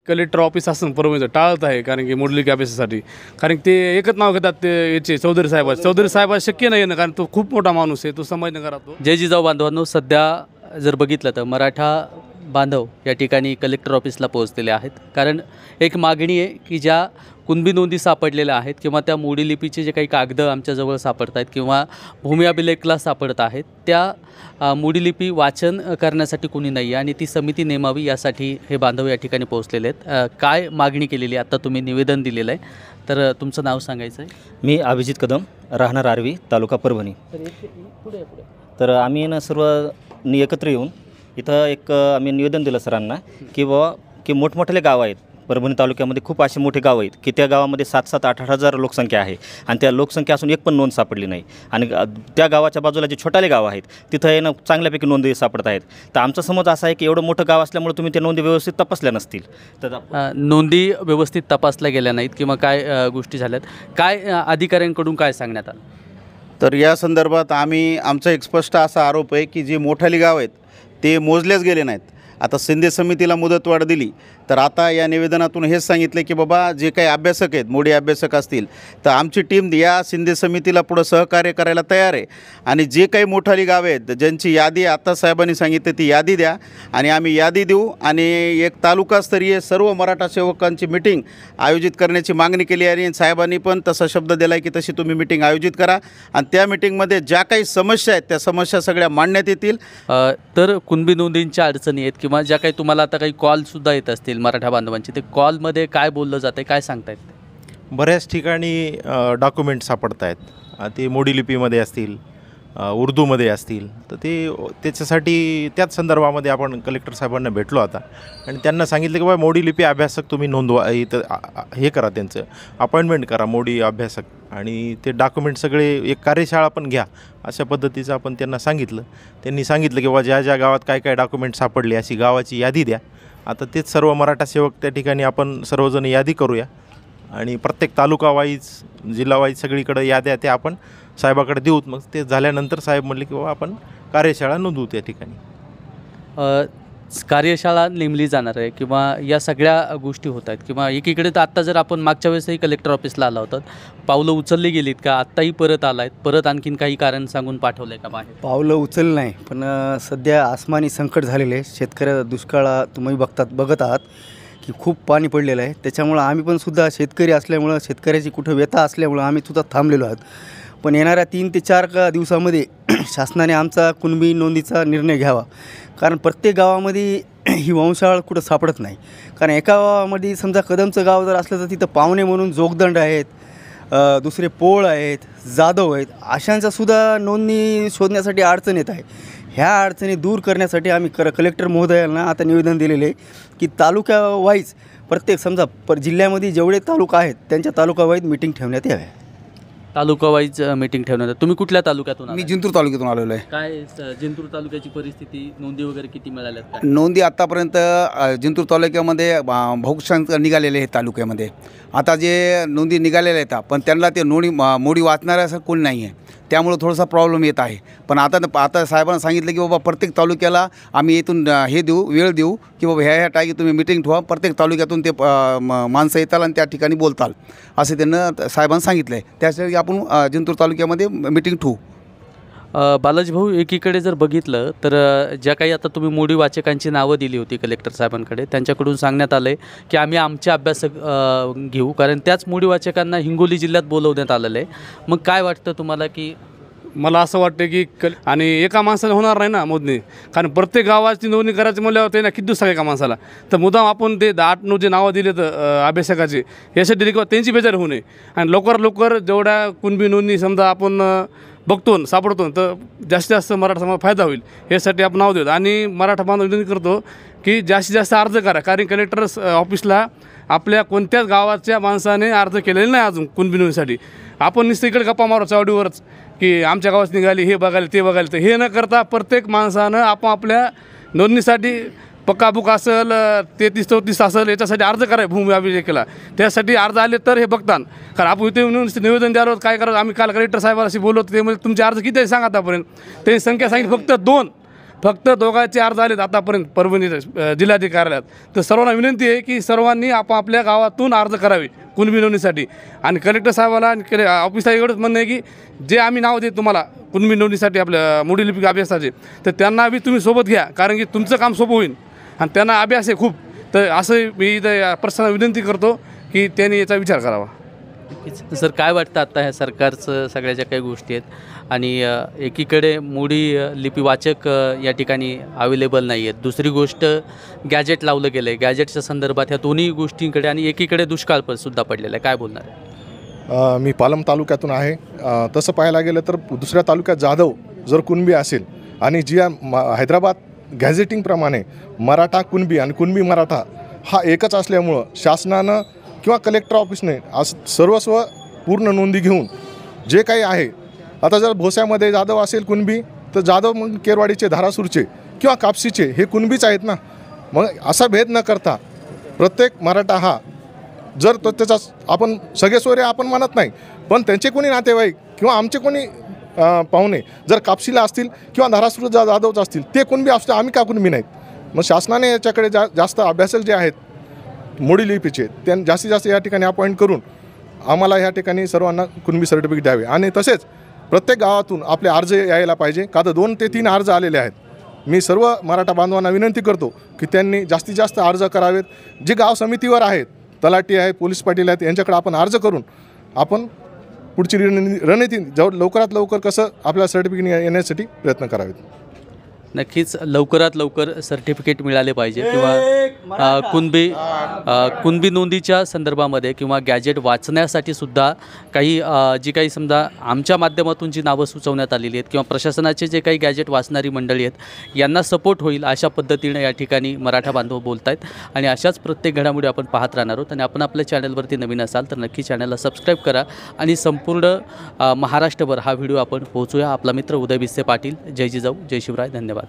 Collector office असं परवानगी टाळत आहे, कारण की मोडलिकी अभ्यासासाठी. कारण ते एकच नाव घेतात ते याचे चौधरी साहेब शक्य नाही ना, कारण तो खूप मोठा माणूस आहे, तो संभाजीनगरात तो. जय जिजाऊ बांधवांनो, सध्या जर बघितलं तर मराठा बांधव या ठिकाणी कलेक्टर ऑफिसला पोहोचलेले आहेत. कारण एक मागणी आहे की ज्या कुणबी नोंदी सापडलेल्या आहेत किंवा त्या मोडी लिपीचे जे काही कागदं आमच्याजवळ सापडत आहेत किंवा भूमी अभिलेखला सापडत आहेत, त्या मोडी लिपी वाचन करण्यासाठी कोणी नाही आहे आणि ती समिती नेमावी यासाठी हे बांधव या ठिकाणी पोहोचलेले आहेत. काय मागणी केलेली आहे, आता तुम्ही निवेदन दिलेलं आहे, तर तुमचं नाव सांगायचं आहे. मी अभिजित कदम, राहणार आर्वी, तालुका परभणी. तर आम्ही ना सर्वांनी एकत्र येऊन इथं एक आम्ही निवेदन दिलं सरांना की बाबा की मोठमोठे गाव आहेत परभणी तालुक्यामध्ये, खूप असे मोठे गाव आहेत की त्या गावामध्ये 7-7, 8-8 हजार लोकसंख्या आहे आणि त्या लोकसंख्या असून एक पण नोंद सापडली नाही. आणि त्या गावाच्या बाजूला जे छोटाले गाव आहेत तिथं आहे ना चांगल्यापैकी नोंदी सापडत आहेत. तर आमचा समज असा आहे की एवढं मोठं गाव असल्यामुळे तुम्ही त्या नोंदी व्यवस्थित तपासल्या नसतील. तर नोंदी व्यवस्थित तपासल्या गेल्या नाहीत किंवा काय गोष्टी झाल्यात, काय अधिकाऱ्यांकडून काय सांगण्यात आलं? तर या संदर्भात आमचा एक स्पष्ट असा आरोप आहे की जे मोठाली गाव आहेत ते मोजलेच गेले नाहीत. आता शिंदे समितीला मुदतवाढ दिली, तर आता या निवेदनातून हेच सांगितले की बाबा जे काही अभ्यासक आहेत, मोडी अभ्यासक असतील, तर आमची टीम या शिंदे समितीला पुढं सहकार्य करायला तयार आहे. आणि जे काही मोठाली गावे आहेत ज्यांची यादी आता साहेबांनी सांगितली ती यादी द्या आणि आम्ही यादी देऊ आणि एक तालुकास्तरीय सर्व मराठा सेवकांची मिटिंग आयोजित करण्याची मागणी केली आहे. आणि साहेबांनी पण तसा शब्द दिला आहे की तशी तुम्ही मिटिंग आयोजित करा आणि त्या मिटिंगमध्ये ज्या काही समस्या आहेत त्या समस्या सगळ्या मांडण्यात येतील. तर कुणबी नोंदींच्या अडचणी आहेत किंवा ज्या काही तुम्हाला आता काही कॉलसुद्धा येत असतील मराठा बांधवांची, ते कॉलमध्ये काय बोललं जातं, काय सांगतायत? बऱ्याच ठिकाणी डॉक्युमेंट सापडत आहेत, ते मोडी लिपीमध्ये असतील, उर्दूमध्ये असतील. तर त्याच्यासाठी त्याच संदर्भामध्ये आपण कलेक्टर साहेबांना भेटलो आता आणि त्यांना सांगितलं की बाबा मोडी लिपी अभ्यासक तुम्ही नोंदवा, इथं हे करा, त्यांचं अपॉइंटमेंट करा मोडी अभ्यासक, आणि ते डॉक्युमेंट सगळे एक कार्यशाळा पण घ्या, अशा पद्धतीचं आपण त्यांना सांगितलं. त्यांनी सांगितलं की बाबा ज्या ज्या गावात काय काय डॉक्युमेंट सापडले अशी गावाची यादी द्या. आता तेच सर्व मराठा सेवक त्या ठिकाणी आपण सर्वजण यादी करूया आणि प्रत्येक तालुका वाईज, जिल्हा वाईज सगळीकडे याद्या त्या आपण साहेबाकडे देऊत. मग ते झाल्यानंतर साहेब म्हणले की बाबा आपण कार्यशाळा नोंदवू त्या ठिकाणी. कार्यशाळा नेमली जाणार आहे किंवा या सगळ्या गोष्टी होत आहेत किंवा एकीकडे तर आत्ता जर आपण मागच्या वेळेसही कलेक्टर ऑफिसला आला होतात, पावलं उचलली गेलीत का? आत्ताही परत आला आहेत, परत आणखीन काही कारण सांगून पाठवलं आहे का बाहेर? पावलं उचललं नाही, पण सध्या आसमानी संकट झालेले आहे. शेतकऱ्या दुष्काळा तुम्ही बघत आहात की खूप पाणी पडलेलं आहे. त्याच्यामुळं आम्ही पण सुद्धा शेतकरी असल्यामुळं, शेतकऱ्याची कुठं व्यथा असल्यामुळं आम्ही सुद्धा थांबलेलो आहोत. पण येणाऱ्या 3 ते 4 दिवसामध्ये शासनाने आमचा कुणबी नोंदीचा निर्णय घ्यावा. कारण प्रत्येक गावामध्ये ही वंशावळ कुठं सापडत नाही. कारण एका गावामध्ये समजा कदमचं गाव जर असलं तर तिथं पाहुणे म्हणून जोगदंड आहेत, दुसरे पोळ आहेत, जाधव आहेत, अशांचासुद्धा नोंदणी शोधण्यासाठी अडचण येत आहे. ह्या अडचणी दूर करण्यासाठी आम्ही कलेक्टर महोदयांना आता निवेदन दिलेले आहे की तालुका वाईज प्रत्येक समजा जिल्ह्यामध्ये जेवढे तालुका आहेत त्यांच्या तालुका वाईज मिटिंग ठेवण्यात यावे. तालुका वाईज मीटिंग ठेवण्यात. तुम्ही कुठल्या तालुक्यातून? मी जिंतूर तालुक्यातून आलेलो आहे. काय जिंतूर तालुक्याची परिस्थिती, नोंदी वगैरे किती मिळाल्यात काय? नोंदी आत्तापर्यंत जिंतूर तालुक्यामध्ये बहुसंख्य निघालेले आहेत तालुक्यामध्ये. आता जे नोंदी निघालेल्या आहेत पण त्यांना ते मोडी वाचणाऱ्या असं कोणी नाही आहे, त्यामुळं थोडासा प्रॉब्लेम येत आहे. पण आता साहेबांना सांगितलं की बाबा प्रत्येक तालुक्याला आम्ही इथून हे देऊ, वेळ देऊ की बाबा ह्या टाकी तुम्ही मिटिंग ठेवा, प्रत्येक तालुक्यातून ते माणसं येताल आणि त्या ठिकाणी बोलताल असं त्यांना साहेबांना सांगितलं आहे. त्यासाठी आपण जिंतूर तालुक्यामध्ये मिटिंग ठेवू. बालाजी भाऊ, एकीकडे जर बघितलं तर ज्या काही आता तुम्ही मोडी वाचकांची नावं दिली होती कलेक्टर साहेबांकडे, त्यांच्याकडून सांगण्यात आलं आहे की आम्ही आमचे अभ्यासक घेऊ, कारण त्याच मोडी वाचकांना हिंगोली जिल्ह्यात बोलवण्यात आलेलं आहे. मग काय वाटतं तुम्हाला? की मला असं वाटतं की आणि एका माणसाला होणार नाही ना मोजणी, कारण प्रत्येक गावाची नोंदणी करायची म्हणल्यावर ते ना किती दिवस एका माणसाला. तर मुद्दाम आपण ते 8-9 जे नावं दिले तर अभ्यासकाचे, यासाठी त्यांची बेजारी होऊ नये आणि लवकर जेवढ्या कुणबी नोंदणी समजा आपण बघतो सापडतो तर जास्तीत जास्त मराठा समाज फायदा होईल, यासाठी आपण नाव देतो. आणि मराठा बांधव विनंती करतो की जास्तीत जास्त अर्ज करा, कारण कलेक्टर ऑफिसला आपल्या कोणत्याच गावाच्या माणसाने अर्ज केलेला नाही अजून कुणबी नोंदीसाठी. आपण नुसतं इकडे गप्पा मारू चावडीवरच की आमच्या गावात निघाली, हे बघायला ते बघायला, तर हे न करता प्रत्येक माणसानं आपण आपल्या नोंदणीसाठी पक्का बुक असेल, 33-34 असेल, याच्यासाठी अर्ज कराय भूमी अभिलेखाला. त्यासाठी अर्ज आले तर हे बघतात. कारण आपण इथे येऊन निवेदन द्यायला काय करायचं, आम्ही काल कलेक्टर साहेबांशी बोलतो, ते म्हणजे तुमचे अर्ज किती आहे सांगा आतापर्यंत. त्यांनी संख्या सांगितली फक्त 2. फक्त दोघांचे अर्ज आलेत आतापर्यंत परभणी जिल्हाधिकारी कार्यालयात. तर सर्वांना विनंती आहे की सर्वांनी आपापल्या गावातून अर्ज करावे कुणबी नोंदणीसाठी. आणि कलेक्टर साहेबाला आणि ऑफिसला एवढंच म्हणणं आहे की जे आम्ही नाव देत तुम्हाला कुणबी नोंदणीसाठी आपल्या मोडी लिपी अभ्यासाचे, तर त्यांना बी तुम्ही सोबत घ्या, कारण की तुमचं काम सोपं होईल आणि त्यांना अभ्यास आहे खूप. तर असं मी इथं प्रश्नाला विनंती करतो की त्यांनी याचा विचार करावा. सर, काय वाटतं आता ह्या सरकारचं सगळ्या ज्या काही गोष्टी आहेत आणि एकीकडे मोडी लिपी वाचक या ठिकाणी अवेलेबल नाही आहेत, दुसरी गोष्ट गॅजेट लावलं गेलं आहे, गॅजेटच्या संदर्भात ह्या दोन्ही गोष्टींकडे आणि एकीकडे दुष्काळ सुद्धा पडलेला आहे, काय बोलणार आहे? मी पालम तालुक्यातून आहे. तसं पाहायला गेलं तर दुसऱ्या तालुक्यात जाधव जर कुणबी असेल आणि जी हैदराबाद गॅझेटिंगप्रमाणे मराठा कुणबी आणि कुणबी मराठा हा एकच असल्यामुळं शासनानं किंवा कलेक्टर ऑफिसने आज सर्वस्व पूर्ण नोंदी घेऊन जे काही आहे, आता जर भोस्यामध्ये जाधव असेल कुणबी तर जाधव मग केरवाडीचे, धारासूरचे किंवा कापसीचे हे कुणबीच आहेत ना. मग असा भेद न करता प्रत्येक मराठा हा जर तो त्याचा आपण सगळे सोयरे आपण म्हणत नाही, पण त्यांचे कोणी नातेवाईक किंवा आमचे कोणी पाहुणे जर कापसीला असतील किंवा धारासूर जाधवच असतील ते कुणबी असतील, आम्ही का कुणबी नाहीत. मग शासनाने याच्याकडे जास्त अभ्यासक जे आहेत मोडी लिपीचे त्यांना जास्तीत जास्त या ठिकाणी अपॉइंट करून आम्हाला ह्या ठिकाणी सर्वांना कुणबी सर्टिफिकेट द्यावे. आणि तसेच प्रत्येक गावातून आपले अर्ज यायला पाहिजे, का तर 2 ते 3 अर्ज आलेले आहेत. मी सर्व मराठा बांधवांना विनंती करतो की त्यांनी जास्तीत जास्त अर्ज करावेत. जे गाव समितीवर आहेत, तलाठी आहेत, पोलीस पाटील आहेत, यांच्याकडे आपण अर्ज करून आपण पुढची रणनीती लवकरात लवकर कसं आपल्याला सर्टिफिकेट येण्यासाठी प्रयत्न करावेत. नक्कीच लवकरात लवकर सर्टिफिकेट मिळाले पाहिजे किंवा कुणबी नोंदीच्या संदर्भामध्ये किंवा गॅजेट वाचण्यासाठी सुद्धा काही जी काही समजा आमच्या माध्यमातून जी नावं सुचवण्यात आलेली आहेत किंवा प्रशासनाचे जे काही गॅजेट वाचणारी मंडळी आहेत यांना सपोर्ट होईल अशा पद्धतीनं या ठिकाणी मराठा बांधव बोलत आहेत. आणि अशाच प्रत्येक घडामोडी आपण पाहत राहणार आहोत. आणि आपण आपल्या चॅनलवरती नवीन असाल तर नक्की चॅनलला सबस्क्राईब करा आणि संपूर्ण महाराष्ट्रभर हा व्हिडिओ आपण पोहोचूया. आपला मित्र उदय भिसे पाटील. जय जिजाऊ, जय शिवराय, धन्यवाद.